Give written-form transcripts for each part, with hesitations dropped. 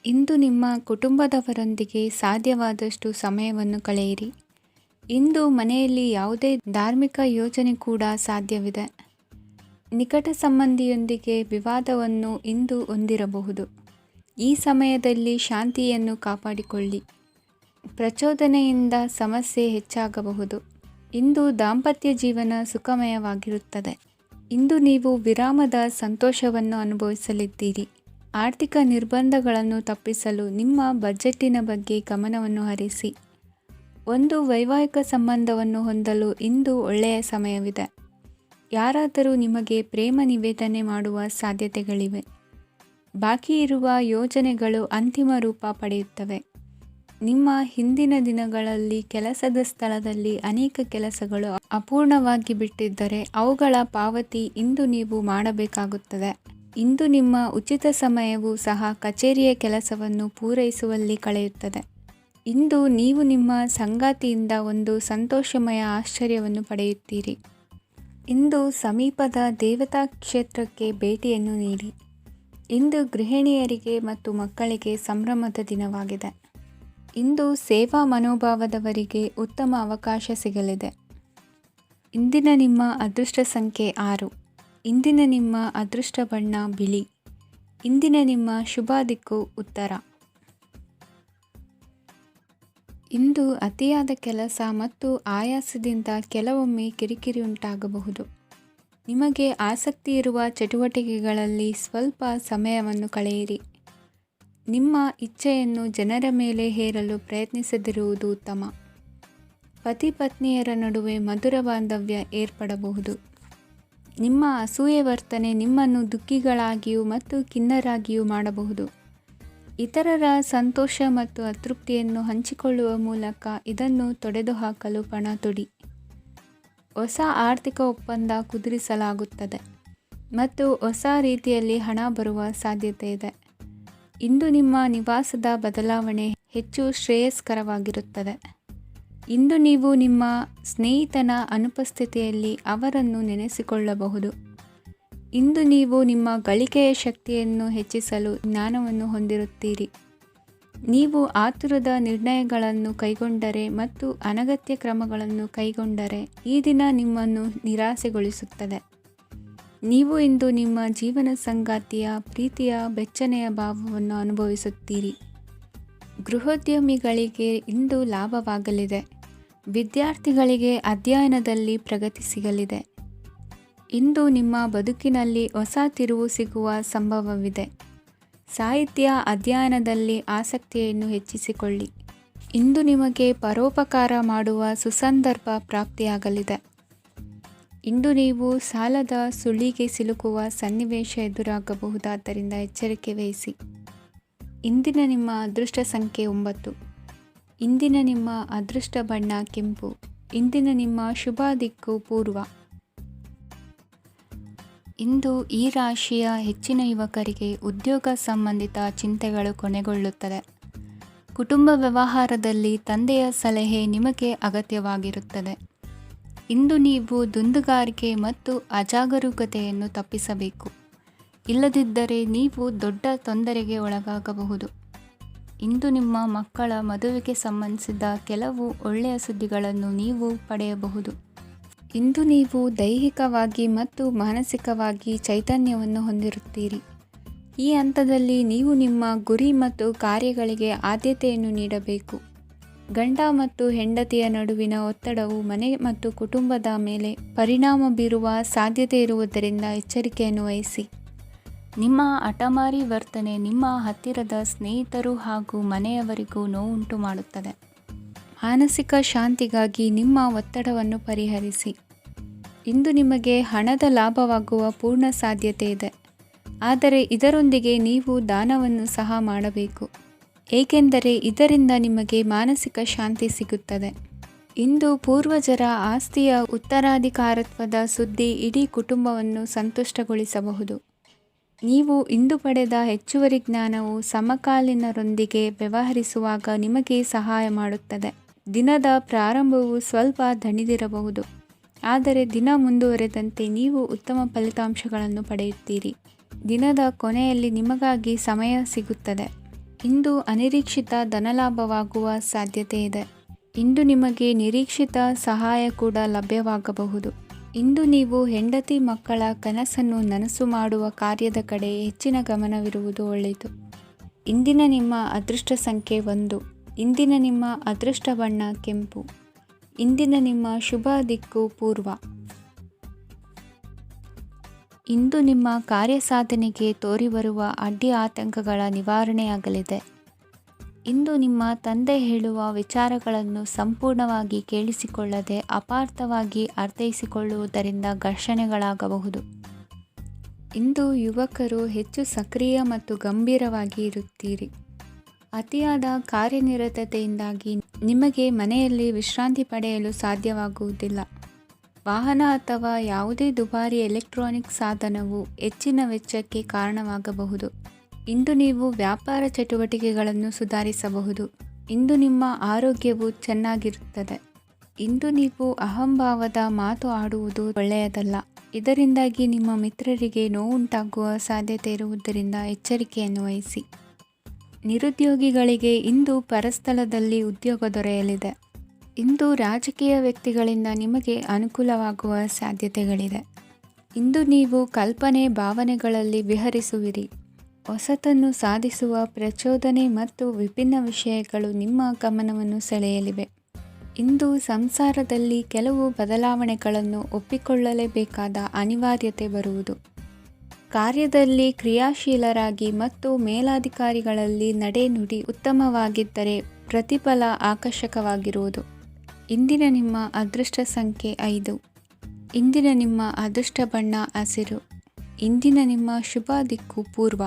ಇಂದು ನಿಮ್ಮ ಕುಟುಂಬದವರೊಂದಿಗೆ ಸಾಧ್ಯವಾದಷ್ಟು ಸಮಯವನ್ನು ಕಳೆಯಿರಿ. ಇಂದು ಮನೆಯಲ್ಲಿ ಯಾವುದೇ ಧಾರ್ಮಿಕ ಯೋಜನೆ ಕೂಡ ಸಾಧ್ಯವಿದೆ. ನಿಕಟ ಸಂಬಂಧಿಯೊಂದಿಗೆ ವಿವಾದವನ್ನು ಇಂದು ಹೊಂದಿರಬಹುದು. ಈ ಸಮಯದಲ್ಲಿ ಶಾಂತಿಯನ್ನು ಕಾಪಾಡಿಕೊಳ್ಳಿ. ಪ್ರಚೋದನೆಯಿಂದ ಸಮಸ್ಯೆ ಹೆಚ್ಚಾಗಬಹುದು. ಇಂದು ದಾಂಪತ್ಯ ಜೀವನ ಸುಖಮಯವಾಗಿರುತ್ತದೆ. ಇಂದು ನೀವು ವಿರಾಮದ ಸಂತೋಷವನ್ನು ಅನುಭವಿಸಲಿದ್ದೀರಿ. ಆರ್ಥಿಕ ನಿರ್ಬಂಧಗಳನ್ನು ತಪ್ಪಿಸಲು ನಿಮ್ಮ ಬಜೆಟ್ಟಿನ ಬಗ್ಗೆ ಗಮನವನ್ನು ಹರಿಸಿ. ಒಂದು ವೈವಾಹಿಕ ಸಂಬಂಧವನ್ನು ಹೊಂದಲು ಇಂದು ಒಳ್ಳೆಯ ಸಮಯವಿದೆ. ಯಾರಾದರೂ ನಿಮಗೆ ಪ್ರೇಮ ನಿವೇದನೆ ಮಾಡುವ ಸಾಧ್ಯತೆಗಳಿವೆ. ಬಾಕಿ ಇರುವ ಯೋಜನೆಗಳು ಅಂತಿಮ ರೂಪ ಪಡೆಯುತ್ತವೆ. ನಿಮ್ಮ ಹಿಂದಿನ ದಿನಗಳಲ್ಲಿ ಕೆಲಸದ ಸ್ಥಳದಲ್ಲಿ ಅನೇಕ ಕೆಲಸಗಳು ಅಪೂರ್ಣವಾಗಿ ಬಿಟ್ಟಿದ್ದರೆ ಅವುಗಳ ಪಾವತಿ ಇಂದು ನೀವು ಮಾಡಬೇಕಾಗುತ್ತದೆ. ಇಂದು ನಿಮ್ಮ ಉಚಿತ ಸಮಯವೂ ಸಹ ಕಚೇರಿಯ ಕೆಲಸವನ್ನು ಪೂರೈಸುವಲ್ಲಿ ಕಳೆಯುತ್ತದೆ. ಇಂದು ನೀವು ನಿಮ್ಮ ಸಂಗಾತಿಯಿಂದ ಒಂದು ಸಂತೋಷಮಯ ಆಶ್ಚರ್ಯವನ್ನು ಪಡೆಯುತ್ತೀರಿ. ಇಂದು ಸಮೀಪದ ದೇವತಾ ಕ್ಷೇತ್ರಕ್ಕೆ ಭೇಟಿಯನ್ನು ನೀಡಿ. ಇಂದು ಗೃಹಿಣಿಯರಿಗೆ ಮತ್ತು ಮಕ್ಕಳಿಗೆ ಸಂಭ್ರಮದ ದಿನವಾಗಿದೆ. ಇಂದು ಸೇವಾ ಮನೋಭಾವದವರಿಗೆ ಉತ್ತಮ ಅವಕಾಶ ಸಿಗಲಿದೆ. ಇಂದಿನ ನಿಮ್ಮ ಅದೃಷ್ಟ ಸಂಖ್ಯೆ 6. ಇಂದಿನ ನಿಮ್ಮ ಅದೃಷ್ಟ ಬಣ್ಣ ಬಿಳಿ. ಇಂದಿನ ನಿಮ್ಮ ಶುಭ ದಿಕ್ಕು ಉತ್ತರ. ಇಂದು ಅತಿಯಾದ ಕೆಲಸ ಮತ್ತು ಆಯಾಸದಿಂದ ಕೆಲವೊಮ್ಮೆ ಕಿರಿಕಿರಿ ಉಂಟಾಗಬಹುದು. ನಿಮಗೆ ಆಸಕ್ತಿ ಇರುವ ಚಟುವಟಿಕೆಗಳಲ್ಲಿ ಸ್ವಲ್ಪ ಸಮಯವನ್ನು ಕಳೆಯಿರಿ. ನಿಮ್ಮ ಇಚ್ಛೆಯನ್ನು ಜನರ ಮೇಲೆ ಹೇರಲು ಪ್ರಯತ್ನಿಸದಿರುವುದು ಉತ್ತಮ. ಪತಿ ಪತ್ನಿಯರ ನಡುವೆ ಮಧುರ ಬಾಂಧವ್ಯ ಏರ್ಪಡಬಹುದು. ನಿಮ್ಮ ಅಸೂಯೆ ವರ್ತನೆ ನಿಮ್ಮನ್ನು ದುಃಖಿಗಳಾಗಿಯೂ ಮತ್ತು ಖಿನ್ನರಾಗಿಯೂ ಮಾಡಬಹುದು. ಇತರರ ಸಂತೋಷ ಮತ್ತು ಅತೃಪ್ತಿಯನ್ನು ಹಂಚಿಕೊಳ್ಳುವ ಮೂಲಕ ಇದನ್ನು ತೊಡೆದುಹಾಕಲು ಪಣ ತೊಡಿ. ಹೊಸ ಆರ್ಥಿಕ ಒಪ್ಪಂದ ಕುದುರಿಸಲಾಗುತ್ತದೆ ಮತ್ತು ಹೊಸ ರೀತಿಯಲ್ಲಿ ಹಣ ಬರುವ ಸಾಧ್ಯತೆ ಇದೆ. ಇಂದು ನಿಮ್ಮ ನಿವಾಸದ ಬದಲಾವಣೆ ಹೆಚ್ಚು ಶ್ರೇಯಸ್ಕರವಾಗಿರುತ್ತದೆ. ಇಂದು ನೀವು ನಿಮ್ಮ ಸ್ನೇಹಿತನ ಅನುಪಸ್ಥಿತಿಯಲ್ಲಿ ಅವರನ್ನು ನೆನೆಸಿಕೊಳ್ಳಬಹುದು. ಇಂದು ನೀವು ನಿಮ್ಮ ಗಳಿಕೆಯ ಶಕ್ತಿಯನ್ನು ಹೆಚ್ಚಿಸಲು ಜ್ಞಾನವನ್ನು ಹೊಂದಿರುತ್ತೀರಿ. ನೀವು ಆತುರದ ನಿರ್ಣಯಗಳನ್ನು ಕೈಗೊಂಡರೆ ಮತ್ತು ಅನಗತ್ಯ ಕ್ರಮಗಳನ್ನು ಕೈಗೊಂಡರೆ ಈ ದಿನ ನಿಮ್ಮನ್ನು ನಿರಾಸೆಗೊಳಿಸುತ್ತದೆ. ನೀವು ಇಂದು ನಿಮ್ಮ ಜೀವನ ಸಂಗಾತಿಯ ಪ್ರೀತಿಯ ಬೆಚ್ಚನೆಯ ಭಾವವನ್ನು ಅನುಭವಿಸುತ್ತೀರಿ. ಗೃಹೋದ್ಯಮಿಗಳಿಗೆ ಇಂದು ಲಾಭವಾಗಲಿದೆ. ವಿದ್ಯಾರ್ಥಿಗಳಿಗೆ ಅಧ್ಯಯನದಲ್ಲಿ ಪ್ರಗತಿ ಸಿಗಲಿದೆ. ಇಂದು ನಿಮ್ಮ ಬದುಕಿನಲ್ಲಿ ಹೊಸ ತಿರುವು ಸಿಗುವ ಸಂಭವವಿದೆ. ಸಾಹಿತ್ಯ ಅಧ್ಯಯನದಲ್ಲಿ ಆಸಕ್ತಿಯನ್ನು ಹೆಚ್ಚಿಸಿಕೊಳ್ಳಿ. ಇಂದು ನಿಮಗೆ ಪರೋಪಕಾರ ಮಾಡುವ ಸುಸಂದರ್ಭ ಪ್ರಾಪ್ತಿಯಾಗಲಿದೆ. ಇಂದು ನೀವು ಸಾಲದ ಸುಳಿಗೆ ಸಿಲುಕುವ ಸನ್ನಿವೇಶ ಎದುರಾಗಬಹುದಾದ್ದರಿಂದ ಎಚ್ಚರಿಕೆ ವಹಿಸಿ. ಇಂದಿನ ನಿಮ್ಮ ಅದೃಷ್ಟ ಸಂಖ್ಯೆ 9. ಇಂದಿನ ನಿಮ್ಮ ಅದೃಷ್ಟ ಬಣ್ಣ ಕೆಂಪು. ಇಂದಿನ ನಿಮ್ಮ ಶುಭ ದಿಕ್ಕು ಪೂರ್ವ. ಇಂದು ಈ ರಾಶಿಯ ಹೆಚ್ಚಿನ ಯುವಕರಿಗೆ ಉದ್ಯೋಗ ಸಂಬಂಧಿತ ಚಿಂತೆಗಳು ಕೊನೆಗೊಳ್ಳುತ್ತದೆ. ಕುಟುಂಬ ವ್ಯವಹಾರದಲ್ಲಿ ತಂದೆಯ ಸಲಹೆ ನಿಮಗೆ ಅಗತ್ಯವಾಗಿರುತ್ತದೆ. ಇಂದು ನೀವು ದುಂದುಗಾರಿಕೆ ಮತ್ತು ಅಜಾಗರೂಕತೆಯನ್ನು ತಪ್ಪಿಸಬೇಕು. ಇಲ್ಲದಿದ್ದರೆ ನೀವು ದೊಡ್ಡ ತೊಂದರೆಗೆ ಒಳಗಾಗಬಹುದು. ಇಂದು ನಿಮ್ಮ ಮಕ್ಕಳ ಮದುವೆಗೆ ಸಂಬಂಧಿಸಿದ ಕೆಲವು ಒಳ್ಳೆಯ ಸುದ್ದಿಗಳನ್ನು ನೀವು ಪಡೆಯಬಹುದು. ಇಂದು ನೀವು ದೈಹಿಕವಾಗಿ ಮತ್ತು ಮಾನಸಿಕವಾಗಿ ಚೈತನ್ಯವನ್ನು ಹೊಂದಿರುತ್ತೀರಿ. ಈ ಹಂತದಲ್ಲಿ ನೀವು ನಿಮ್ಮ ಗುರಿ ಮತ್ತು ಕಾರ್ಯಗಳಿಗೆ ಆದ್ಯತೆಯನ್ನು ನೀಡಬೇಕು. ಗಂಡ ಮತ್ತು ಹೆಂಡತಿಯ ನಡುವಿನ ಒತ್ತಡವು ಮನೆ ಮತ್ತು ಕುಟುಂಬದ ಮೇಲೆ ಪರಿಣಾಮ ಬೀರುವ ಸಾಧ್ಯತೆ ಇರುವುದರಿಂದ ಎಚ್ಚರಿಕೆಯನ್ನು ವಹಿಸಿ. ನಿಮ್ಮ ಹಠಮಾರಿ ವರ್ತನೆ ನಿಮ್ಮ ಹತ್ತಿರದ ಸ್ನೇಹಿತರು ಹಾಗೂ ಮನೆಯವರಿಗೂ ನೋವುಂಟು ಮಾಡುತ್ತದೆ. ಮಾನಸಿಕ ಶಾಂತಿಗಾಗಿ ನಿಮ್ಮ ಒತ್ತಡವನ್ನು ಪರಿಹರಿಸಿ. ಇಂದು ನಿಮಗೆ ಹಣದ ಲಾಭವಾಗುವ ಪೂರ್ಣ ಸಾಧ್ಯತೆ ಇದೆ. ಆದರೆ ಇದರೊಂದಿಗೆ ನೀವು ದಾನವನ್ನು ಸಹ ಮಾಡಬೇಕು, ಏಕೆಂದರೆ ಇದರಿಂದ ನಿಮಗೆ ಮಾನಸಿಕ ಶಾಂತಿ ಸಿಗುತ್ತದೆ. ಇಂದು ಪೂರ್ವಜರ ಆಸ್ತಿಯ ಉತ್ತರಾಧಿಕಾರತ್ವದ ಸುದ್ದಿ ಇಡೀ ಕುಟುಂಬವನ್ನು ಸಂತುಷ್ಟಗೊಳಿಸಬಹುದು. ನೀವು ಇಂದು ಪಡೆದ ಹೆಚ್ಚುವರಿ ಜ್ಞಾನವು ಸಮಕಾಲೀನರೊಂದಿಗೆ ವ್ಯವಹರಿಸುವಾಗ ನಿಮಗೆ ಸಹಾಯ ಮಾಡುತ್ತದೆ. ದಿನದ ಪ್ರಾರಂಭವು ಸ್ವಲ್ಪ ದಣಿದಿರಬಹುದು, ಆದರೆ ದಿನ ಮುಂದುವರೆದಂತೆ ನೀವು ಉತ್ತಮ ಫಲಿತಾಂಶಗಳನ್ನು ಪಡೆಯುತ್ತೀರಿ. ದಿನದ ಕೊನೆಯಲ್ಲಿ ನಿಮಗಾಗಿ ಸಮಯ ಸಿಗುತ್ತದೆ. ಇಂದು ಅನಿರೀಕ್ಷಿತ ಧನಲಾಭವಾಗುವ ಸಾಧ್ಯತೆ ಇದೆ. ಇಂದು ನಿಮಗೆ ನಿರೀಕ್ಷಿತ ಸಹಾಯ ಕೂಡ ಲಭ್ಯವಾಗಬಹುದು. ಇಂದು ನೀವು ಹೆಂಡತಿ ಮಕ್ಕಳ ಕನಸನ್ನು ನನಸು ಮಾಡುವ ಕಾರ್ಯದ ಕಡೆ ಹೆಚ್ಚಿನ ಗಮನವಿರುವುದು ಒಳ್ಳೆಯದು. ಇಂದಿನ ನಿಮ್ಮ ಅದೃಷ್ಟ ಸಂಖ್ಯೆ 1. ಇಂದಿನ ನಿಮ್ಮ ಅದೃಷ್ಟ ಬಣ್ಣ ಕೆಂಪು. ಇಂದಿನ ನಿಮ್ಮ ಶುಭ ದಿಕ್ಕು ಪೂರ್ವ. ಇಂದು ನಿಮ್ಮ ಕಾರ್ಯಸಾಧನೆಗೆ ತೋರಿಬರುವ ಅಡ್ಡಿ ಆತಂಕಗಳ ನಿವಾರಣೆಯಾಗಲಿದೆ. ಇಂದು ನಿಮ್ಮ ತಂದೆ ಹೇಳುವ ವಿಚಾರಗಳನ್ನು ಸಂಪೂರ್ಣವಾಗಿ ಕೇಳಿಸಿಕೊಳ್ಳದೆ ಅಪಾರ್ಥವಾಗಿ ಅರ್ಥೈಸಿಕೊಳ್ಳುವುದರಿಂದ ಘರ್ಷಣೆಗಳಾಗಬಹುದು. ಇಂದು ಯುವಕರು ಹೆಚ್ಚು ಸಕ್ರಿಯ ಮತ್ತು ಗಂಭೀರವಾಗಿ ಇರುತ್ತೀರಿ. ಅತಿಯಾದ ಕಾರ್ಯನಿರತತೆಯಿಂದಾಗಿ ನಿಮಗೆ ಮನೆಯಲ್ಲಿ ವಿಶ್ರಾಂತಿ ಪಡೆಯಲು ಸಾಧ್ಯವಾಗುವುದಿಲ್ಲ. ವಾಹನ ಅಥವಾ ಯಾವುದೇ ದುಬಾರಿ ಎಲೆಕ್ಟ್ರಾನಿಕ್ ಸಾಧನವು ಹೆಚ್ಚಿನ ವೆಚ್ಚಕ್ಕೆ ಕಾರಣವಾಗಬಹುದು. ಇಂದು ನೀವು ವ್ಯಾಪಾರ ಚಟುವಟಿಕೆಗಳನ್ನು ಸುಧಾರಿಸಬಹುದು. ಇಂದು ನಿಮ್ಮ ಆರೋಗ್ಯವು ಚೆನ್ನಾಗಿರುತ್ತದೆ. ಇಂದು ನೀವು ಅಹಂಭಾವದ ಮಾತು ಆಡುವುದು ಒಳ್ಳೆಯದಲ್ಲ. ಇದರಿಂದಾಗಿ ನಿಮ್ಮ ಮಿತ್ರರಿಗೆ ನೋವುಂಟಾಗುವ ಸಾಧ್ಯತೆ ಇರುವುದರಿಂದ ಎಚ್ಚರಿಕೆಯನ್ನು ವಹಿಸಿ. ನಿರುದ್ಯೋಗಿಗಳಿಗೆ ಇಂದು ಪರಸ್ಥಳದಲ್ಲಿ ಉದ್ಯೋಗ ದೊರೆಯಲಿದೆ. ಇಂದು ರಾಜಕೀಯ ವ್ಯಕ್ತಿಗಳಿಂದ ನಿಮಗೆ ಅನುಕೂಲವಾಗುವ ಸಾಧ್ಯತೆಗಳಿದೆ. ಇಂದು ನೀವು ಕಲ್ಪನೆ ಭಾವನೆಗಳಲ್ಲಿ ವಿಹರಿಸುವಿರಿ. ಹೊಸತನ್ನು ಸಾಧಿಸುವ ಪ್ರಚೋದನೆ ಮತ್ತು ವಿಭಿನ್ನ ವಿಷಯಗಳು ನಿಮ್ಮ ಗಮನವನ್ನು ಸೆಳೆಯಲಿವೆ. ಇಂದು ಸಂಸಾರದಲ್ಲಿ ಕೆಲವು ಬದಲಾವಣೆಗಳನ್ನು ಒಪ್ಪಿಕೊಳ್ಳಲೇಬೇಕಾದ ಅನಿವಾರ್ಯತೆ ಬರುವುದು. ಕಾರ್ಯದಲ್ಲಿ ಕ್ರಿಯಾಶೀಲರಾಗಿ ಮತ್ತು ಮೇಲಾಧಿಕಾರಿಗಳಲ್ಲಿ ನಡೆನುಡಿ ಉತ್ತಮವಾಗಿದ್ದರೆ ಪ್ರತಿಫಲ ಆಕರ್ಷಕವಾಗಿರುವುದು. ಇಂದಿನ ನಿಮ್ಮ ಅದೃಷ್ಟ ಸಂಖ್ಯೆ 5. ಇಂದಿನ ನಿಮ್ಮ ಅದೃಷ್ಟ ಬಣ್ಣ ಹಸಿರು. ಇಂದಿನ ನಿಮ್ಮ ಶುಭ ದಿಕ್ಕು ಪೂರ್ವ.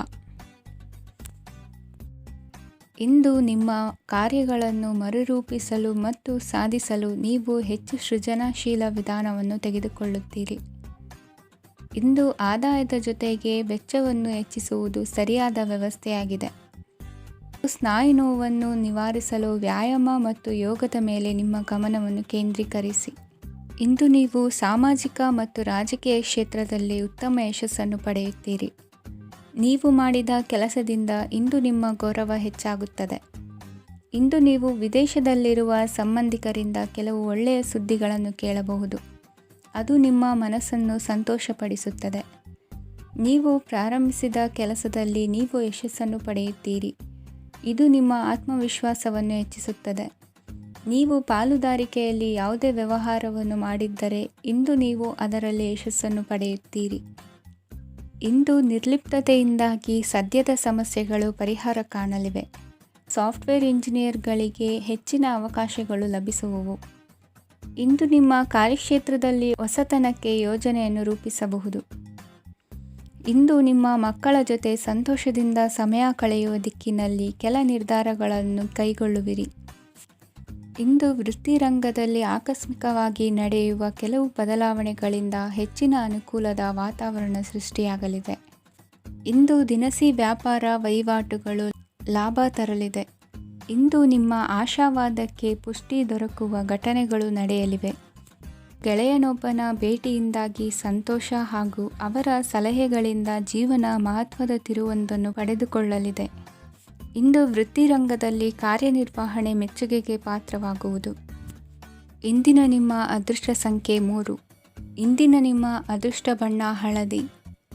ಇಂದು ನಿಮ್ಮ ಕಾರ್ಯಗಳನ್ನು ಮರುರೂಪಿಸಲು ಮತ್ತು ಸಾಧಿಸಲು ನೀವು ಹೆಚ್ಚು ಸೃಜನಶೀಲ ವಿಧಾನವನ್ನು ತೆಗೆದುಕೊಳ್ಳುತ್ತೀರಿ. ಇಂದು ಆದಾಯದ ಜೊತೆಗೆ ವೆಚ್ಚವನ್ನು ಹೆಚ್ಚಿಸುವುದು ಸರಿಯಾದ ವ್ಯವಸ್ಥೆಯಾಗಿದೆ. ಸ್ನಾಯು ನೋವನ್ನು ನಿವಾರಿಸಲು ವ್ಯಾಯಾಮ ಮತ್ತು ಯೋಗದ ಮೇಲೆ ನಿಮ್ಮ ಗಮನವನ್ನು ಕೇಂದ್ರೀಕರಿಸಿ. ಇಂದು ನೀವು ಸಾಮಾಜಿಕ ಮತ್ತು ರಾಜಕೀಯ ಕ್ಷೇತ್ರದಲ್ಲಿ ಉತ್ತಮ ಯಶಸ್ಸನ್ನು ಪಡೆಯುತ್ತೀರಿ. ನೀವು ಮಾಡಿದ ಕೆಲಸದಿಂದ ಇಂದು ನಿಮ್ಮ ಗೌರವ ಹೆಚ್ಚಾಗುತ್ತದೆ. ಇಂದು ನೀವು ವಿದೇಶದಲ್ಲಿರುವ ಸಂಬಂಧಿಕರಿಂದ ಕೆಲವು ಒಳ್ಳೆಯ ಸುದ್ದಿಗಳನ್ನು ಕೇಳಬಹುದು. ಅದು ನಿಮ್ಮ ಮನಸ್ಸನ್ನು ಸಂತೋಷಪಡಿಸುತ್ತದೆ. ನೀವು ಪ್ರಾರಂಭಿಸಿದ ಕೆಲಸದಲ್ಲಿ ನೀವು ಯಶಸ್ಸನ್ನು ಪಡೆಯುತ್ತೀರಿ. ಇದು ನಿಮ್ಮ ಆತ್ಮವಿಶ್ವಾಸವನ್ನು ಹೆಚ್ಚಿಸುತ್ತದೆ. ನೀವು ಪಾಲುದಾರಿಕೆಯಲ್ಲಿ ಯಾವುದೇ ವ್ಯವಹಾರವನ್ನು ಮಾಡಿದ್ದರೆ ಇಂದು ನೀವು ಅದರಲ್ಲಿ ಯಶಸ್ಸನ್ನು ಪಡೆಯುತ್ತೀರಿ. ಇಂದು ನಿರ್ಲಿಪ್ತತೆಯಿಂದಾಗಿ ಸದ್ಯದ ಸಮಸ್ಯೆಗಳು ಪರಿಹಾರ ಕಾಣಲಿವೆ. ಸಾಫ್ಟ್ವೇರ್ ಇಂಜಿನಿಯರ್ಗಳಿಗೆ ಹೆಚ್ಚಿನ ಅವಕಾಶಗಳು ಲಭಿಸುವವು. ಇಂದು ನಿಮ್ಮ ಕಾರ್ಯಕ್ಷೇತ್ರದಲ್ಲಿ ಹೊಸತನಕ್ಕೆ ಯೋಜನೆಯನ್ನು ರೂಪಿಸಬಹುದು. ಇಂದು ನಿಮ್ಮ ಮಕ್ಕಳ ಜೊತೆ ಸಂತೋಷದಿಂದ ಸಮಯ ಕಳೆಯುವ ದಿಕ್ಕಿನಲ್ಲಿ ಕೆಲ ನಿರ್ಧಾರಗಳನ್ನು ಕೈಗೊಳ್ಳುವಿರಿ. ಇಂದು ವೃತ್ತಿರಂಗದಲ್ಲಿ ಆಕಸ್ಮಿಕವಾಗಿ ನಡೆಯುವ ಕೆಲವು ಬದಲಾವಣೆಗಳಿಂದ ಹೆಚ್ಚಿನ ಅನುಕೂಲದ ವಾತಾವರಣ ಸೃಷ್ಟಿಯಾಗಲಿದೆ. ಇಂದು ದಿನಸಿ ವ್ಯಾಪಾರ ವಹಿವಾಟುಗಳು ಲಾಭ ತರಲಿದೆ. ಇಂದು ನಿಮ್ಮ ಆಶಾವಾದಕ್ಕೆ ಪುಷ್ಟಿ ದೊರಕುವ ಘಟನೆಗಳು ನಡೆಯಲಿವೆ. ಗೆಳೆಯನೊಬ್ಬನ ಭೇಟಿಯಿಂದಾಗಿ ಸಂತೋಷ ಹಾಗೂ ಅವರ ಸಲಹೆಗಳಿಂದ ಜೀವನ ಮಹತ್ವದ ತಿರುವೊಂದನ್ನು ಪಡೆದುಕೊಳ್ಳಲಿದೆ. ಇಂದು ವೃತ್ತಿರಂಗದಲ್ಲಿ ಕಾರ್ಯನಿರ್ವಹಣೆ ಮೆಚ್ಚುಗೆಗೆ ಪಾತ್ರವಾಗುವುದು. ಇಂದಿನ ನಿಮ್ಮ ಅದೃಷ್ಟ ಸಂಖ್ಯೆ 3. ಇಂದಿನ ನಿಮ್ಮ ಅದೃಷ್ಟ ಬಣ್ಣ ಹಳದಿ.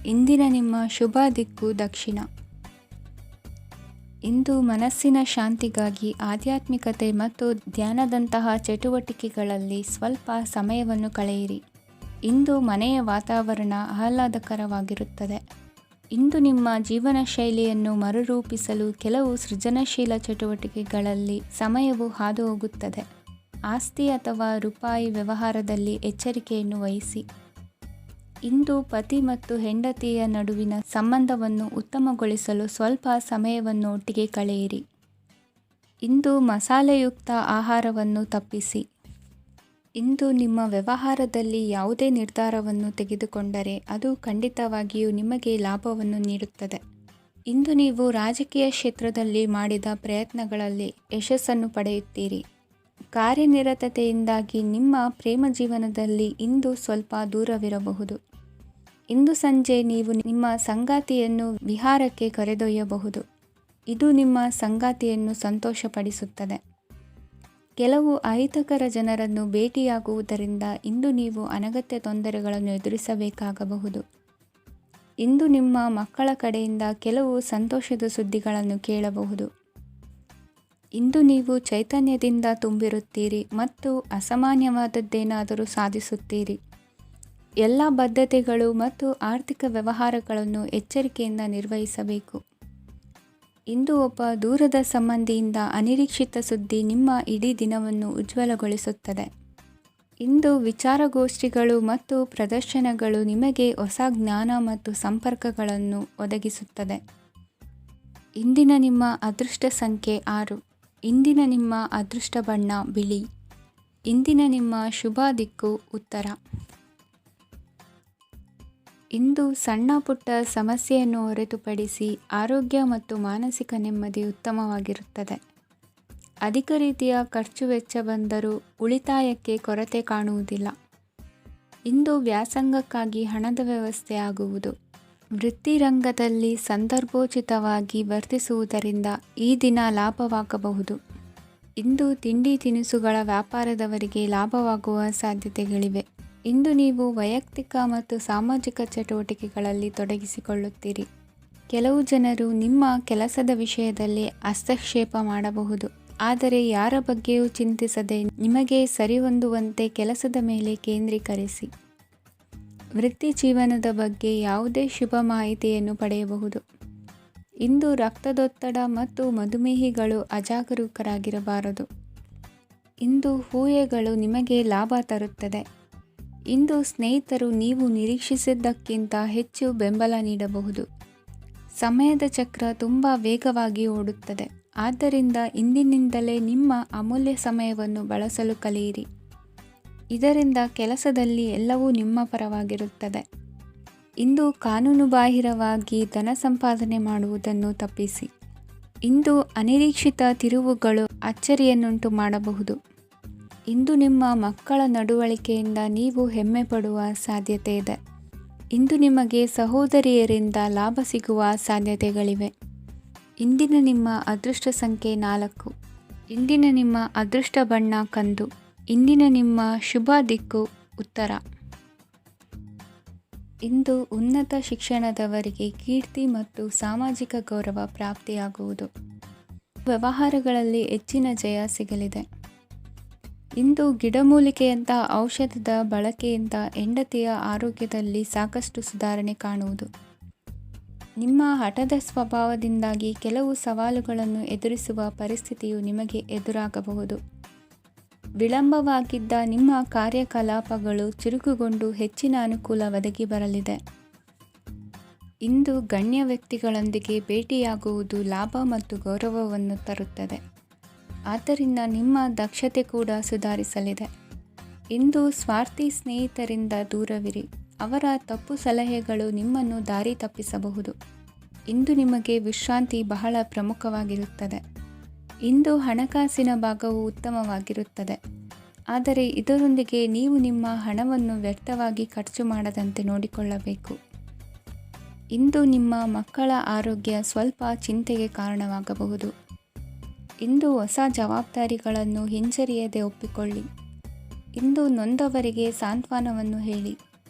ಇಂದಿನ ನಿಮ್ಮ ಶುಭ ದಿಕ್ಕು ದಕ್ಷಿಣ. ಇಂದು ಮನಸ್ಸಿನ ಶಾಂತಿಗಾಗಿ ಆಧ್ಯಾತ್ಮಿಕತೆ ಮತ್ತು ಧ್ಯಾನದಂತಹ ಚಟುವಟಿಕೆಗಳಲ್ಲಿ ಸ್ವಲ್ಪ ಸಮಯವನ್ನು ಕಳೆಯಿರಿ. ಇಂದು ಮನೆಯ ವಾತಾವರಣ ಆಹ್ಲಾದಕರವಾಗಿರುತ್ತದೆ. ಇಂದು ನಿಮ್ಮ ಜೀವನ ಶೈಲಿಯನ್ನು ಮರುರೂಪಿಸಲು ಕೆಲವು ಸೃಜನಶೀಲ ಚಟುವಟಿಕೆಗಳಲ್ಲಿ ಸಮಯವು ಹಾದುಹೋಗುತ್ತದೆ. ಆಸ್ತಿ ಅಥವಾ ರೂಪಾಯಿ ವ್ಯವಹಾರದಲ್ಲಿ ಎಚ್ಚರಿಕೆಯನ್ನು ವಹಿಸಿ. ಇಂದು ಪತಿ ಮತ್ತು ಹೆಂಡತಿಯ ನಡುವಿನ ಸಂಬಂಧವನ್ನು ಉತ್ತಮಗೊಳಿಸಲು ಸ್ವಲ್ಪ ಸಮಯವನ್ನು ಒಟ್ಟಿಗೆ ಕಳೆಯಿರಿ. ಇಂದು ಮಸಾಲೆಯುಕ್ತ ಆಹಾರವನ್ನು ತಪ್ಪಿಸಿ. ಇಂದು ನಿಮ್ಮ ವ್ಯವಹಾರದಲ್ಲಿ ಯಾವುದೇ ನಿರ್ಧಾರವನ್ನು ತೆಗೆದುಕೊಂಡರೆ ಅದು ಖಂಡಿತವಾಗಿಯೂ ನಿಮಗೆ ಲಾಭವನ್ನು ನೀಡುತ್ತದೆ. ಇಂದು ನೀವು ರಾಜಕೀಯ ಕ್ಷೇತ್ರದಲ್ಲಿ ಮಾಡಿದ ಪ್ರಯತ್ನಗಳಲ್ಲಿ ಯಶಸ್ಸನ್ನು ಪಡೆಯುತ್ತೀರಿ. ಕಾರ್ಯನಿರತತೆಯಿಂದಾಗಿ ನಿಮ್ಮ ಪ್ರೇಮ ಜೀವನದಲ್ಲಿ ಇಂದು ಸ್ವಲ್ಪ ದೂರವಿರಬಹುದು. ಇಂದು ಸಂಜೆ ನೀವು ನಿಮ್ಮ ಸಂಗಾತಿಯನ್ನು ವಿಹಾರಕ್ಕೆ ಕರೆದೊಯ್ಯಬಹುದು. ಇದು ನಿಮ್ಮ ಸಂಗಾತಿಯನ್ನು ಸಂತೋಷಪಡಿಸುತ್ತದೆ. ಕೆಲವು ಅಹಿತಕರ ಜನರನ್ನು ಭೇಟಿಯಾಗುವುದರಿಂದ ಇಂದು ನೀವು ಅನಗತ್ಯ ತೊಂದರೆಗಳನ್ನು ಎದುರಿಸಬೇಕಾಗಬಹುದು. ಇಂದು ನಿಮ್ಮ ಮಕ್ಕಳ ಕಡೆಯಿಂದ ಕೆಲವು ಸಂತೋಷದ ಸುದ್ದಿಗಳನ್ನು ಕೇಳಬಹುದು. ಇಂದು ನೀವು ಚೈತನ್ಯದಿಂದ ತುಂಬಿರುತ್ತೀರಿ ಮತ್ತು ಅಸಾಮಾನ್ಯವಾದದ್ದೇನಾದರೂ ಸಾಧಿಸುತ್ತೀರಿ. ಎಲ್ಲ ಬದ್ಧತೆಗಳು ಮತ್ತು ಆರ್ಥಿಕ ವ್ಯವಹಾರಗಳನ್ನು ಎಚ್ಚರಿಕೆಯಿಂದ ನಿರ್ವಹಿಸಬೇಕು. ಇಂದು ಒಬ್ಬ ದೂರದ ಸಂಬಂಧಿಯಿಂದ ಅನಿರೀಕ್ಷಿತ ಸುದ್ದಿ ನಿಮ್ಮ ಇಡೀ ದಿನವನ್ನು ಉಜ್ವಲಗೊಳಿಸುತ್ತದೆ. ಇಂದು ವಿಚಾರಗೋಷ್ಠಿಗಳು ಮತ್ತು ಪ್ರದರ್ಶನಗಳು ನಿಮಗೆ ಹೊಸ ಜ್ಞಾನ ಮತ್ತು ಸಂಪರ್ಕಗಳನ್ನು ಒದಗಿಸುತ್ತದೆ. ಇಂದಿನ ನಿಮ್ಮ ಅದೃಷ್ಟ ಸಂಖ್ಯೆ 6. ಇಂದಿನ ನಿಮ್ಮ ಅದೃಷ್ಟ ಬಣ್ಣ ಬಿಳಿ. ಇಂದಿನ ನಿಮ್ಮ ಶುಭ ದಿಕ್ಕು ಉತ್ತರ. ಇಂದು ಸಣ್ಣ ಪುಟ್ಟ ಸಮಸ್ಯೆಯನ್ನು ಹೊರತುಪಡಿಸಿ ಆರೋಗ್ಯ ಮತ್ತು ಮಾನಸಿಕ ನೆಮ್ಮದಿ ಉತ್ತಮವಾಗಿರುತ್ತದೆ. ಅಧಿಕ ರೀತಿಯ ಖರ್ಚು ವೆಚ್ಚ ಬಂದರೂ ಉಳಿತಾಯಕ್ಕೆ ಕೊರತೆ ಕಾಣುವುದಿಲ್ಲ. ಇಂದು ವ್ಯಾಸಂಗಕ್ಕಾಗಿ ಹಣದ ವ್ಯವಸ್ಥೆ ಆಗುವುದು. ವೃತ್ತಿರಂಗದಲ್ಲಿ ಸಂದರ್ಭೋಚಿತವಾಗಿ ವರ್ತಿಸುವುದರಿಂದ ಈ ದಿನ ಲಾಭವಾಗಬಹುದು. ಇಂದು ತಿಂಡಿ ತಿನಿಸುಗಳ ವ್ಯಾಪಾರದವರಿಗೆ ಲಾಭವಾಗುವ ಸಾಧ್ಯತೆಗಳಿವೆ. ಇಂದು ನೀವು ವೈಯಕ್ತಿಕ ಮತ್ತು ಸಾಮಾಜಿಕ ಚಟುವಟಿಕೆಗಳಲ್ಲಿ ತೊಡಗಿಸಿಕೊಳ್ಳುತ್ತೀರಿ. ಕೆಲವು ಜನರು ನಿಮ್ಮ ಕೆಲಸದ ವಿಷಯದಲ್ಲಿ ಹಸ್ತಕ್ಷೇಪ ಮಾಡಬಹುದು, ಆದರೆ ಯಾರ ಬಗ್ಗೆಯೂ ಚಿಂತಿಸದೆ ನಿಮಗೆ ಸರಿಹೊಂದುವಂತೆ ಕೆಲಸದ ಮೇಲೆ ಕೇಂದ್ರೀಕರಿಸಿ. ವೃತ್ತಿ ಜೀವನದ ಬಗ್ಗೆ ಯಾವುದೇ ಶುಭ ಮಾಹಿತಿಯನ್ನು ಪಡೆಯಬಹುದು. ಇಂದು ರಕ್ತದೊತ್ತಡ ಮತ್ತು ಮಧುಮೇಹಿಗಳು ಅಜಾಗರೂಕರಾಗಿರಬಾರದು. ಇಂದು ಊಹೆಗಳು ನಿಮಗೆ ಲಾಭ ತರುತ್ತದೆ. ಇಂದು ಸ್ನೇಹಿತರು ನೀವು ನಿರೀಕ್ಷಿಸಿದ್ದಕ್ಕಿಂತ ಹೆಚ್ಚು ಬೆಂಬಲ ನೀಡಬಹುದು. ಸಮಯದ ಚಕ್ರ ತುಂಬ ವೇಗವಾಗಿ ಓಡುತ್ತದೆ. ಆದ್ದರಿಂದ ಇಂದಿನಿಂದಲೇ ನಿಮ್ಮ ಅಮೂಲ್ಯ ಸಮಯವನ್ನು ಬಳಸಲು ಕಲಿಯಿರಿ. ಇದರಿಂದ ಕೆಲಸದಲ್ಲಿ ಎಲ್ಲವೂ ನಿಮ್ಮ ಪರವಾಗಿರುತ್ತದೆ. ಇಂದು ಕಾನೂನುಬಾಹಿರವಾಗಿ ಧನ ಸಂಪಾದನೆ ಮಾಡುವುದನ್ನು ತಪ್ಪಿಸಿ. ಇಂದು ಅನಿರೀಕ್ಷಿತ ತಿರುವುಗಳು ಅಚ್ಚರಿಯನ್ನುಂಟು ಮಾಡಬಹುದು. ಇಂದು ನಿಮ್ಮ ಮಕ್ಕಳ ನಡವಳಿಕೆಯಿಂದ ನೀವು ಹೆಮ್ಮೆ ಪಡುವ ಸಾಧ್ಯತೆ ಇದೆ. ಇಂದು ನಿಮಗೆ ಸಹೋದರಿಯರಿಂದ ಲಾಭ ಸಿಗುವ ಸಾಧ್ಯತೆಗಳಿವೆ. ಇಂದಿನ ನಿಮ್ಮ ಅದೃಷ್ಟ ಸಂಖ್ಯೆ 4. ಇಂದಿನ ನಿಮ್ಮ ಅದೃಷ್ಟ ಬಣ್ಣ ಕಂದು. ಇಂದಿನ ನಿಮ್ಮ ಶುಭ ದಿಕ್ಕು ಉತ್ತರ. ಇಂದು ಉನ್ನತ ಶಿಕ್ಷಣದವರಿಗೆ ಕೀರ್ತಿ ಮತ್ತು ಸಾಮಾಜಿಕ ಗೌರವ ಪ್ರಾಪ್ತಿಯಾಗುವುದು. ವ್ಯವಹಾರಗಳಲ್ಲಿ ಹೆಚ್ಚಿನ ಜಯ ಸಿಗಲಿದೆ. ಇಂದು ಗಿಡಮೂಲಿಕೆಯಂಥ ಔಷಧದ ಬಳಕೆಯಿಂದ ಹೆಂಡತಿಯ ಆರೋಗ್ಯದಲ್ಲಿ ಸಾಕಷ್ಟು ಸುಧಾರಣೆ ಕಾಣುವುದು. ನಿಮ್ಮ ಹಠದ ಸ್ವಭಾವದಿಂದಾಗಿ ಕೆಲವು ಸವಾಲುಗಳನ್ನು ಎದುರಿಸುವ ಪರಿಸ್ಥಿತಿಯು ನಿಮಗೆ ಎದುರಾಗಬಹುದು. ವಿಳಂಬವಾಗಿದ್ದ ನಿಮ್ಮ ಕಾರ್ಯಕಲಾಪಗಳು ಚುರುಕುಗೊಂಡು ಹೆಚ್ಚಿನ ಅನುಕೂಲ ಒದಗಿ ಬರಲಿದೆ. ಇಂದು ಗಣ್ಯ ವ್ಯಕ್ತಿಗಳೊಂದಿಗೆ ಭೇಟಿಯಾಗುವುದು ಲಾಭ ಮತ್ತು ಗೌರವವನ್ನು ತರುತ್ತದೆ. ಆದ್ದರಿಂದ ನಿಮ್ಮ ದಕ್ಷತೆ ಕೂಡ ಸುಧಾರಿಸಲಿದೆ. ಇಂದು ಸ್ವಾರ್ಥಿ ಸ್ನೇಹಿತರಿಂದ ದೂರವಿರಿ. ಅವರ ತಪ್ಪು ಸಲಹೆಗಳು ನಿಮ್ಮನ್ನು ದಾರಿ ತಪ್ಪಿಸಬಹುದು. ಇಂದು ನಿಮಗೆ ವಿಶ್ರಾಂತಿ ಬಹಳ ಪ್ರಮುಖವಾಗಿರುತ್ತದೆ. ಇಂದು ಹಣಕಾಸಿನ ಭಾಗವು ಉತ್ತಮವಾಗಿರುತ್ತದೆ. ಆದರೆ ಇದರೊಂದಿಗೆ ನೀವು ನಿಮ್ಮ ಹಣವನ್ನು ವ್ಯರ್ಥವಾಗಿ ಖರ್ಚು ಮಾಡದಂತೆ ನೋಡಿಕೊಳ್ಳಬೇಕು. ಇಂದು ನಿಮ್ಮ ಮಕ್ಕಳ ಆರೋಗ್ಯ ಸ್ವಲ್ಪ ಚಿಂತೆಗೆ ಕಾರಣವಾಗಬಹುದು. ಇಂದು ಹೊಸ ಜವಾಬ್ದಾರಿಗಳನ್ನು ಹಿಂಜರಿಯದೆ ಒಪ್ಪಿಕೊಳ್ಳಿ. ಇಂದು ನೊಂದವರಿಗೆ ಸಾಂತ್ವನವನ್ನು ಹೇಳಿ.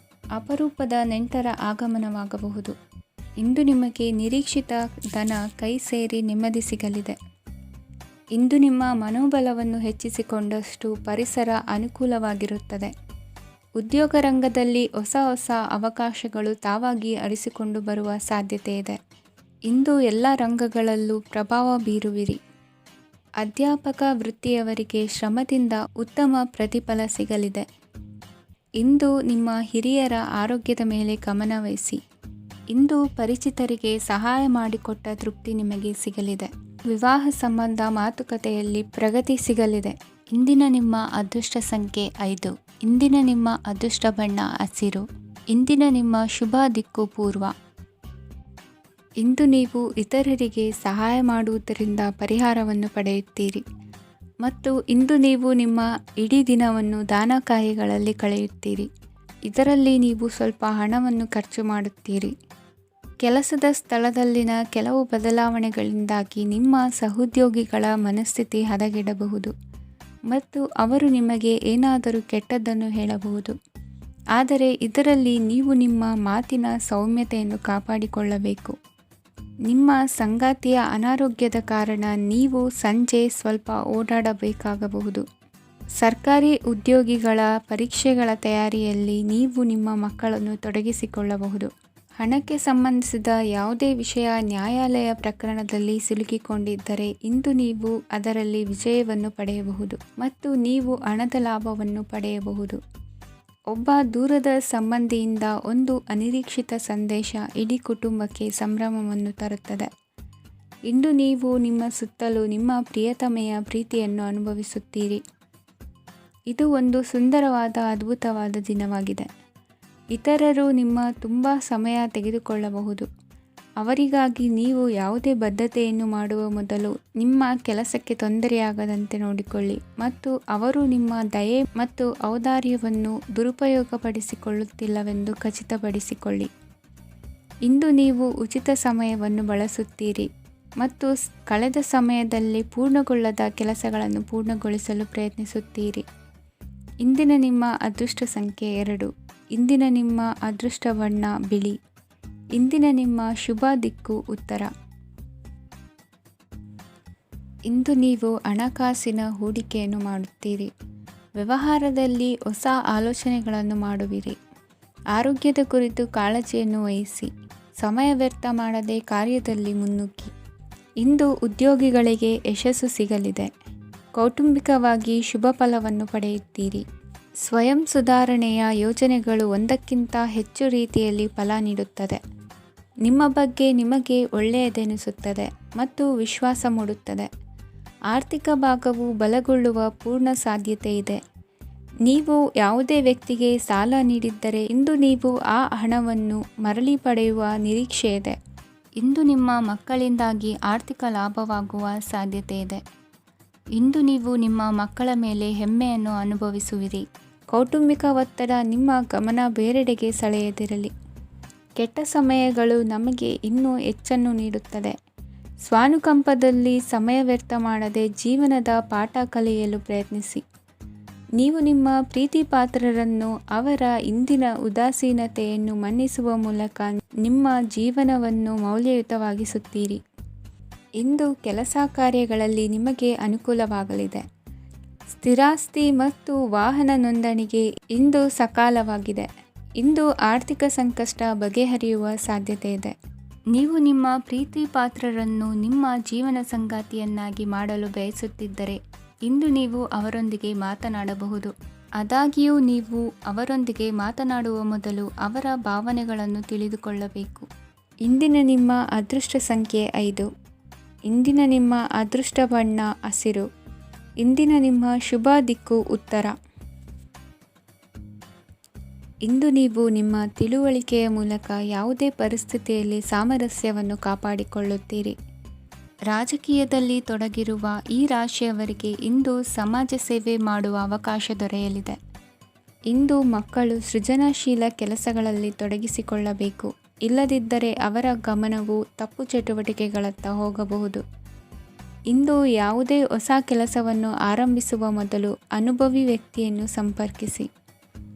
ಅಪರೂಪದ ನೆಂಟರ ಆಗಮನವಾಗಬಹುದು. ಇಂದು ನಿಮಗೆ ನಿರೀಕ್ಷಿತ ಧನ ಕೈ ಸೇರಿ ನೆಮ್ಮದಿ ಸಿಗಲಿದೆ. ಇಂದು ನಿಮ್ಮ ಮನೋಬಲವನ್ನು ಹೆಚ್ಚಿಸಿಕೊಂಡಷ್ಟು ಪರಿಸರ ಅನುಕೂಲವಾಗಿರುತ್ತದೆ. ಉದ್ಯೋಗ ರಂಗದಲ್ಲಿ ಹೊಸ ಹೊಸ ಅವಕಾಶಗಳು ತಾವಾಗಿ ಅರಿಸಿಕೊಂಡು ಬರುವ ಸಾಧ್ಯತೆ ಇದೆ. ಇಂದು ಎಲ್ಲ ರಂಗಗಳಲ್ಲೂ ಪ್ರಭಾವ ಬೀರುವಿರಿ. ಅಧ್ಯಾಪಕ ವೃತ್ತಿಯವರಿಗೆ ಶ್ರಮದಿಂದ ಉತ್ತಮ ಪ್ರತಿಫಲ ಸಿಗಲಿದೆ. ಇಂದು ನಿಮ್ಮ ಹಿರಿಯರ ಆರೋಗ್ಯದ ಮೇಲೆ ಗಮನವಹಿಸಿ. ಇಂದು ಪರಿಚಿತರಿಗೆ ಸಹಾಯ ಮಾಡಿಕೊಟ್ಟ ತೃಪ್ತಿ ನಿಮಗೆ ಸಿಗಲಿದೆ. ವಿವಾಹ ಸಂಬಂಧ ಮಾತುಕತೆಯಲ್ಲಿ ಪ್ರಗತಿ ಸಿಗಲಿದೆ. ಇಂದಿನ ನಿಮ್ಮ ಅದೃಷ್ಟ ಸಂಖ್ಯೆ 5. ಇಂದಿನ ನಿಮ್ಮ ಅದೃಷ್ಟ ಬಣ್ಣ ಹಸಿರು. ಇಂದಿನ ನಿಮ್ಮ ಶುಭ ದಿಕ್ಕು ಪೂರ್ವ. ಇಂದು ನೀವು ಇತರರಿಗೆ ಸಹಾಯ ಮಾಡುವುದರಿಂದ ಪರಿಹಾರವನ್ನು ಪಡೆಯುತ್ತೀರಿ ಮತ್ತು ಇಂದು ನೀವು ನಿಮ್ಮ ಇಡೀ ದಿನವನ್ನು ದಾನ ಕಾರ್ಯಗಳಲ್ಲಿ ಕಳೆಯುತ್ತೀರಿ. ಇದರಲ್ಲಿ ನೀವು ಸ್ವಲ್ಪ ಹಣವನ್ನು ಖರ್ಚು ಮಾಡುತ್ತೀರಿ. ಕೆಲಸದ ಸ್ಥಳದಲ್ಲಿನ ಕೆಲವು ಬದಲಾವಣೆಗಳಿಂದಾಗಿ ನಿಮ್ಮ ಸಹೋದ್ಯೋಗಿಗಳ ಮನಸ್ಥಿತಿ ಹದಗೆಡಬಹುದು ಮತ್ತು ಅವರು ನಿಮಗೆ ಏನಾದರೂ ಕೆಟ್ಟದ್ದನ್ನು ಹೇಳಬಹುದು. ಆದರೆ ಇದರಲ್ಲಿ ನೀವು ನಿಮ್ಮ ಮಾತಿನ ಸೌಮ್ಯತೆಯನ್ನು ಕಾಪಾಡಿಕೊಳ್ಳಬೇಕು. ನಿಮ್ಮ ಸಂಗಾತಿಯ ಅನಾರೋಗ್ಯದ ಕಾರಣ ನೀವು ಸಂಜೆ ಸ್ವಲ್ಪ ಓಡಾಡಬೇಕಾಗಬಹುದು. ಸರ್ಕಾರಿ ಉದ್ಯೋಗಿಗಳ ಪರೀಕ್ಷೆಗಳ ತಯಾರಿಯಲ್ಲಿ ನೀವು ನಿಮ್ಮ ಮಕ್ಕಳನ್ನು ತೊಡಗಿಸಿಕೊಳ್ಳಬಹುದು. ಹಣಕ್ಕೆ ಸಂಬಂಧಿಸಿದ ಯಾವುದೇ ವಿಷಯ ನ್ಯಾಯಾಲಯ ಪ್ರಕರಣದಲ್ಲಿ ಸಿಲುಕಿಕೊಂಡಿದ್ದರೆ ಇಂದು ನೀವು ಅದರಲ್ಲಿ ವಿಜಯವನ್ನು ಪಡೆಯಬಹುದು ಮತ್ತು ನೀವು ಹಣದ ಲಾಭವನ್ನು ಪಡೆಯಬಹುದು. ಒಬ್ಬ ದೂರದ ಸಂಬಂಧಿಯಿಂದ ಒಂದು ಅನಿರೀಕ್ಷಿತ ಸಂದೇಶ ಇಡೀ ಕುಟುಂಬಕ್ಕೆ ಸಂಭ್ರಮವನ್ನು ತರುತ್ತದೆ. ಇಂದು ನೀವು ನಿಮ್ಮ ಸುತ್ತಲೂ ನಿಮ್ಮ ಪ್ರಿಯತಮೆಯ ಪ್ರೀತಿಯನ್ನು ಅನುಭವಿಸುತ್ತೀರಿ. ಇದು ಒಂದು ಸುಂದರವಾದ ಅದ್ಭುತವಾದ ದಿನವಾಗಿದೆ. ಇತರರು ನಿಮ್ಮ ತುಂಬ ಸಮಯ ತೆಗೆದುಕೊಳ್ಳಬಹುದು. ಅವರಿಗಾಗಿ ನೀವು ಯಾವುದೇ ಬದ್ಧತೆಯನ್ನು ಮಾಡುವ ಮೊದಲು ನಿಮ್ಮ ಕೆಲಸಕ್ಕೆ ತೊಂದರೆಯಾಗದಂತೆ ನೋಡಿಕೊಳ್ಳಿ ಮತ್ತು ಅವರು ನಿಮ್ಮ ದಯೆ ಮತ್ತು ಔದಾರ್ಯವನ್ನು ದುರುಪಯೋಗಪಡಿಸಿಕೊಳ್ಳುತ್ತಿಲ್ಲವೆಂದು ಖಚಿತಪಡಿಸಿಕೊಳ್ಳಿ. ಇಂದು ನೀವು ಉಚಿತ ಸಮಯವನ್ನು ಬಳಸುತ್ತೀರಿ ಮತ್ತು ಕಳೆದ ಸಮಯದಲ್ಲಿ ಪೂರ್ಣಗೊಳ್ಳದ ಕೆಲಸಗಳನ್ನು ಪೂರ್ಣಗೊಳಿಸಲು ಪ್ರಯತ್ನಿಸುತ್ತೀರಿ. ಇಂದಿನ ನಿಮ್ಮ ಅದೃಷ್ಟ ಸಂಖ್ಯೆ 2. ಇಂದಿನ ನಿಮ್ಮ ಅದೃಷ್ಟ ಬಣ್ಣ ಬಿಳಿ. ಇಂದಿನ ನಿಮ್ಮ ಶುಭ ದಿಕ್ಕು ಉತ್ತರ. ಇಂದು ನೀವು ಹಣಕಾಸಿನ ಹೂಡಿಕೆಯನ್ನು ಮಾಡುತ್ತೀರಿ. ವ್ಯವಹಾರದಲ್ಲಿ ಹೊಸ ಆಲೋಚನೆಗಳನ್ನು ಮಾಡುವಿರಿ. ಆರೋಗ್ಯದ ಕುರಿತು ಕಾಳಜಿಯನ್ನು ವಹಿಸಿ. ಸಮಯ ವ್ಯರ್ಥ ಮಾಡದೆ ಕಾರ್ಯದಲ್ಲಿ ಮುನ್ನುಗ್ಗಿ. ಇಂದು ಉದ್ಯೋಗಿಗಳಿಗೆ ಯಶಸ್ಸು ಸಿಗಲಿದೆ. ಕೌಟುಂಬಿಕವಾಗಿ ಶುಭ ಫಲವನ್ನು ಪಡೆಯುತ್ತೀರಿ. ಸ್ವಯಂ ಸುಧಾರಣೆಯ ಯೋಜನೆಗಳು ಒಂದಕ್ಕಿಂತ ಹೆಚ್ಚು ರೀತಿಯಲ್ಲಿ ಫಲ ನೀಡುತ್ತದೆ. ನಿಮ್ಮ ಬಗ್ಗೆ ನಿಮಗೆ ಒಳ್ಳೆಯದೆನಿಸುತ್ತದೆ ಮತ್ತು ವಿಶ್ವಾಸ ಮೂಡುತ್ತದೆ. ಆರ್ಥಿಕ ಭಾಗವು ಬಲಗೊಳ್ಳುವ ಪೂರ್ಣ ಸಾಧ್ಯತೆ ಇದೆ. ನೀವು ಯಾವುದೇ ವ್ಯಕ್ತಿಗೆ ಸಾಲ ನೀಡಿದ್ದರೆ ಇಂದು ನೀವು ಆ ಹಣವನ್ನು ಮರಳಿ ಪಡೆಯುವ ನಿರೀಕ್ಷೆ ಇದೆ. ಇಂದು ನಿಮ್ಮ ಮಕ್ಕಳಿಂದಾಗಿ ಆರ್ಥಿಕ ಲಾಭವಾಗುವ ಸಾಧ್ಯತೆ ಇದೆ. ಇಂದು ನೀವು ನಿಮ್ಮ ಮಕ್ಕಳ ಮೇಲೆ ಹೆಮ್ಮೆಯನ್ನು ಅನುಭವಿಸುವಿರಿ. ಕೌಟುಂಬಿಕ ಒತ್ತಡ ನಿಮ್ಮ ಗಮನ ಬೇರೆಡೆಗೆ ಸೆಳೆಯದಿರಲಿ. ಕೆಟ್ಟ ಸಮಯಗಳು ನಮಗೆ ಇನ್ನೂ ಹೆಚ್ಚನ್ನು ನೀಡುತ್ತದೆ. ಸ್ವಾನುಕಂಪದಲ್ಲಿ ಸಮಯ ವ್ಯರ್ಥ ಮಾಡದೆ ಜೀವನದ ಪಾಠ ಕಲಿಯಲು ಪ್ರಯತ್ನಿಸಿ. ನೀವು ನಿಮ್ಮ ಪ್ರೀತಿ ಪಾತ್ರರನ್ನು ಅವರ ಇಂದಿನ ಉದಾಸೀನತೆಯನ್ನು ಮನ್ನಿಸುವ ಮೂಲಕ ನಿಮ್ಮ ಜೀವನವನ್ನು ಮೌಲ್ಯಯುತವಾಗಿಸುತ್ತೀರಿ. ಇಂದು ಕೆಲಸ ಕಾರ್ಯಗಳಲ್ಲಿ ನಿಮಗೆ ಅನುಕೂಲವಾಗಲಿದೆ. ಸ್ಥಿರಾಸ್ತಿ ಮತ್ತು ವಾಹನ ನೋಂದಣಿಗೆ ಇಂದು ಸಕಾಲವಾಗಿದೆ. ಇಂದು ಆರ್ಥಿಕ ಸಂಕಷ್ಟ ಬಗೆಹರಿಯುವ ಸಾಧ್ಯತೆ ಇದೆ. ನೀವು ನಿಮ್ಮ ಪ್ರೀತಿ ಪಾತ್ರರನ್ನು ನಿಮ್ಮ ಜೀವನ ಸಂಗಾತಿಯನ್ನಾಗಿ ಮಾಡಲು ಬಯಸುತ್ತಿದ್ದರೆ ಇಂದು ನೀವು ಅವರೊಂದಿಗೆ ಮಾತನಾಡಬಹುದು. ಆದಾಗ್ಯೂ ನೀವು ಅವರೊಂದಿಗೆ ಮಾತನಾಡುವ ಮೊದಲು ಅವರ ಭಾವನೆಗಳನ್ನು ತಿಳಿದುಕೊಳ್ಳಬೇಕು. ಇಂದಿನ ನಿಮ್ಮ ಅದೃಷ್ಟ ಸಂಖ್ಯೆ 5. ಇಂದಿನ ನಿಮ್ಮ ಅದೃಷ್ಟ ಬಣ್ಣ ಹಸಿರು. ಇಂದಿನ ನಿಮ್ಮ ಶುಭ ದಿಕ್ಕು ಉತ್ತರ. ಇಂದು ನೀವು ನಿಮ್ಮ ತಿಳುವಳಿಕೆಯ ಮೂಲಕ ಯಾವುದೇ ಪರಿಸ್ಥಿತಿಯಲ್ಲಿ ಸಾಮರಸ್ಯವನ್ನು ಕಾಪಾಡಿಕೊಳ್ಳುತ್ತೀರಿ. ರಾಜಕೀಯದಲ್ಲಿ ತೊಡಗಿರುವ ಈ ರಾಶಿಯವರಿಗೆ ಇಂದು ಸಮಾಜ ಸೇವೆ ಮಾಡುವ ಅವಕಾಶ ದೊರೆಯಲಿದೆ. ಇಂದು ಮಕ್ಕಳು ಸೃಜನಶೀಲ ಕೆಲಸಗಳಲ್ಲಿ ತೊಡಗಿಸಿಕೊಳ್ಳಬೇಕು. ಇಲ್ಲದಿದ್ದರೆ ಅವರ ಗಮನವು ತಪ್ಪು ಚಟುವಟಿಕೆಗಳತ್ತ ಹೋಗಬಹುದು. ಇಂದು ಯಾವುದೇ ಹೊಸ ಕೆಲಸವನ್ನು ಆರಂಭಿಸುವ ಮೊದಲು ಅನುಭವಿ ವ್ಯಕ್ತಿಯನ್ನು ಸಂಪರ್ಕಿಸಿ.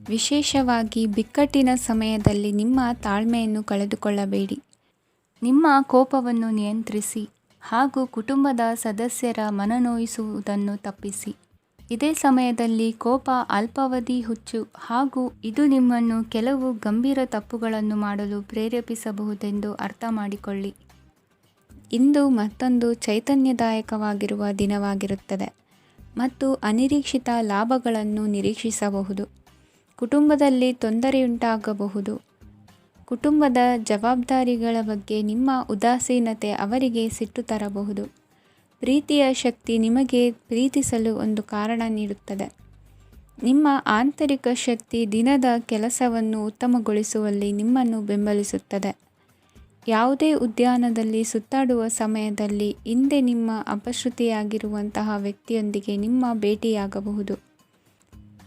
ವಿಶೇಷವಾಗಿ ಬಿಕ್ಕಟ್ಟಿನ ಸಮಯದಲ್ಲಿ ನಿಮ್ಮ ತಾಳ್ಮೆಯನ್ನು ಕಳೆದುಕೊಳ್ಳಬೇಡಿ. ನಿಮ್ಮ ಕೋಪವನ್ನು ನಿಯಂತ್ರಿಸಿ ಹಾಗೂ ಕುಟುಂಬದ ಸದಸ್ಯರ ಮನನೋಯಿಸುವುದನ್ನು ತಪ್ಪಿಸಿ. ಇದೇ ಸಮಯದಲ್ಲಿ ಕೋಪ ಅಲ್ಪಾವಧಿ ಹುಚ್ಚು ಹಾಗೂ ಇದು ನಿಮ್ಮನ್ನು ಕೆಲವು ಗಂಭೀರ ತಪ್ಪುಗಳನ್ನು ಮಾಡಲು ಪ್ರೇರೇಪಿಸಬಹುದೆಂದು ಅರ್ಥ ಮಾಡಿಕೊಳ್ಳಿ. ಇಂದು ಮತ್ತೊಂದು ಚೈತನ್ಯದಾಯಕವಾಗಿರುವ ದಿನವಾಗಿರುತ್ತದೆ ಮತ್ತು ಅನಿರೀಕ್ಷಿತ ಲಾಭಗಳನ್ನು ನಿರೀಕ್ಷಿಸಬಹುದು. ಕುಟುಂಬದಲ್ಲಿ ತೊಂದರೆಯುಂಟಾಗಬಹುದು. ಕುಟುಂಬದ ಜವಾಬ್ದಾರಿಗಳ ಬಗ್ಗೆ ನಿಮ್ಮ ಉದಾಸೀನತೆ ಅವರಿಗೆ ಸಿಟ್ಟು ತರಬಹುದು. ಪ್ರೀತಿಯ ಶಕ್ತಿ ನಿಮಗೆ ಪ್ರೀತಿಸಲು ಒಂದು ಕಾರಣ ನೀಡುತ್ತದೆ. ನಿಮ್ಮ ಆಂತರಿಕ ಶಕ್ತಿ ದಿನದ ಕೆಲಸವನ್ನು ಉತ್ತಮಗೊಳಿಸುವಲ್ಲಿ ನಿಮ್ಮನ್ನು ಬೆಂಬಲಿಸುತ್ತದೆ. ಯಾವುದೇ ಉದ್ಯಾನದಲ್ಲಿ ಸುತ್ತಾಡುವ ಸಮಯದಲ್ಲಿ ಹಿಂದೆ ನಿಮ್ಮ ಅಪಶ್ರುತಿಯಾಗಿರುವಂತಹ ವ್ಯಕ್ತಿಯೊಂದಿಗೆ ನಿಮ್ಮ ಭೇಟಿಯಾಗಬಹುದು.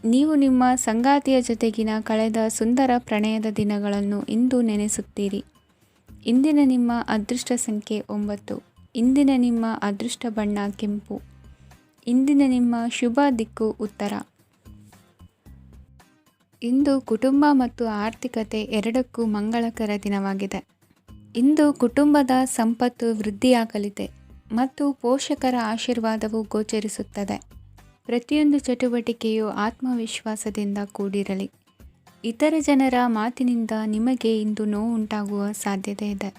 ನೀವು ನಿಮ್ಮ ಸಂಗಾತಿಯ ಜೊತೆಗಿನ ಕಳೆದ ಸುಂದರ ಪ್ರಣಯದ ದಿನಗಳನ್ನು ಇಂದು ನೆನೆಸುತ್ತೀರಿ. ಇಂದಿನ ನಿಮ್ಮ ಅದೃಷ್ಟ ಸಂಖ್ಯೆ 9. ಇಂದಿನ ನಿಮ್ಮ ಅದೃಷ್ಟ ಬಣ್ಣ ಕೆಂಪು. ಇಂದಿನ ನಿಮ್ಮ ಶುಭ ದಿಕ್ಕು ಉತ್ತರ. ಇಂದು ಕುಟುಂಬ ಮತ್ತು ಆರ್ಥಿಕತೆ ಎರಡಕ್ಕೂ ಮಂಗಳಕರ ದಿನವಾಗಿದೆ. ಇಂದು ಕುಟುಂಬದ ಸಂಪತ್ತು ವೃದ್ಧಿಯಾಗಲಿದೆ ಮತ್ತು ಪೋಷಕರ ಆಶೀರ್ವಾದವು ಗೋಚರಿಸುತ್ತದೆ. ಪ್ರತಿಯೊಂದು ಚಟುವಟಿಕೆಯು ಆತ್ಮವಿಶ್ವಾಸದಿಂದ ಕೂಡಿರಲಿ. ಇತರ ಜನರ ಮಾತಿನಿಂದ ನಿಮಗೆ ಇಂದು ನೋವು ಉಂಟಾಗುವ ಸಾಧ್ಯತೆ ಇದೆ.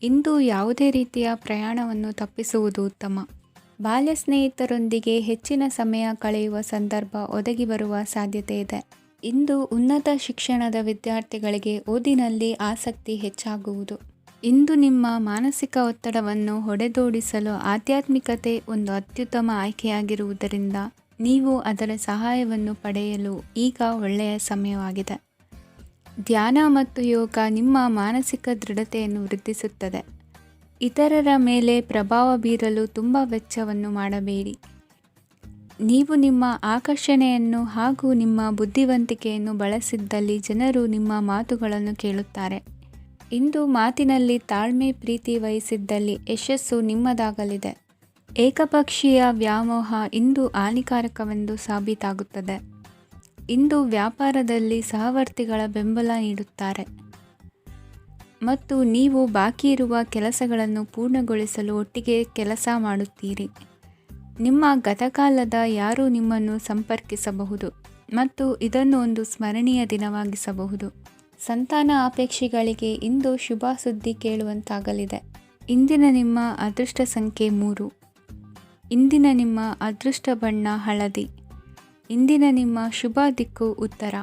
ಇಂದು ಯಾವುದೇ ರೀತಿಯ ಪ್ರಯಾಣವನ್ನು ತಪ್ಪಿಸುವುದು ಉತ್ತಮ. ಬಾಲ್ಯ ಸ್ನೇಹಿತರೊಂದಿಗೆ ಹೆಚ್ಚಿನ ಸಮಯ ಕಳೆಯುವ ಸಂದರ್ಭ ಒದಗಿ ಬರುವ ಸಾಧ್ಯತೆ ಇದೆ. ಇಂದು ಉನ್ನತ ಶಿಕ್ಷಣದ ವಿದ್ಯಾರ್ಥಿಗಳಿಗೆ ಓದಿನಲ್ಲಿ ಆಸಕ್ತಿ ಹೆಚ್ಚಾಗುವುದು. ಇಂದು ನಿಮ್ಮ ಮಾನಸಿಕ ಒತ್ತಡವನ್ನು ಹೊಡೆದೋಡಿಸಲು ಆಧ್ಯಾತ್ಮಿಕತೆ ಒಂದು ಅತ್ಯುತ್ತಮ ಆಯ್ಕೆಯಾಗಿರುವುದರಿಂದ ನೀವು ಅದರ ಸಹಾಯವನ್ನು ಪಡೆಯಲು ಈಗ ಒಳ್ಳೆಯ ಸಮಯವಾಗಿದೆ. ಧ್ಯಾನ ಮತ್ತು ಯೋಗ ನಿಮ್ಮ ಮಾನಸಿಕ ದೃಢತೆಯನ್ನು ವೃದ್ಧಿಸುತ್ತದೆ. ಇತರರ ಮೇಲೆ ಪ್ರಭಾವ ಬೀರಲು ತುಂಬ ವೆಚ್ಚವನ್ನು ಮಾಡಬೇಡಿ. ನೀವು ನಿಮ್ಮ ಆಕರ್ಷಣೆಯನ್ನು ಹಾಗೂ ನಿಮ್ಮ ಬುದ್ಧಿವಂತಿಕೆಯನ್ನು ಬಳಸಿದ್ದಲ್ಲಿ ಜನರು ನಿಮ್ಮ ಮಾತುಗಳನ್ನು ಕೇಳುತ್ತಾರೆ. ಇಂದು ಮಾತಿನಲ್ಲಿ ತಾಳ್ಮೆ ಪ್ರೀತಿ ವಹಿಸಿದ್ದಲ್ಲಿ ಯಶಸ್ಸು ನಿಮ್ಮದಾಗಲಿದೆ. ಏಕಪಕ್ಷೀಯ ವ್ಯಾಮೋಹ ಇಂದು ಹಾನಿಕಾರಕವೆಂದು ಸಾಬೀತಾಗುತ್ತದೆ. ಇಂದು ವ್ಯಾಪಾರದಲ್ಲಿ ಸಹವರ್ತಿಗಳ ಬೆಂಬಲ ನೀಡುತ್ತಾರೆ ಮತ್ತು ನೀವು ಬಾಕಿ ಇರುವ ಕೆಲಸಗಳನ್ನು ಪೂರ್ಣಗೊಳಿಸಲು ಒಟ್ಟಿಗೆ ಕೆಲಸ ಮಾಡುತ್ತೀರಿ. ನಿಮ್ಮ ಗತಕಾಲದ ಯಾರೂ ನಿಮ್ಮನ್ನು ಸಂಪರ್ಕಿಸಬಹುದು ಮತ್ತು ಇದನ್ನು ಒಂದು ಸ್ಮರಣೀಯ ದಿನವಾಗಿಸಬಹುದು. ಸಂತಾನ ಅಪೇಕ್ಷಿಗಳಿಗೆ ಇಂದು ಶುಭ ಸುದ್ದಿ ಕೇಳುವಂತಾಗಲಿದೆ. ಇಂದಿನ ನಿಮ್ಮ ಅದೃಷ್ಟ ಸಂಖ್ಯೆ 3. ಇಂದಿನ ನಿಮ್ಮ ಅದೃಷ್ಟ ಬಣ್ಣ ಹಳದಿ. ಇಂದಿನ ನಿಮ್ಮ ಶುಭ ದಿಕ್ಕು ಉತ್ತರ.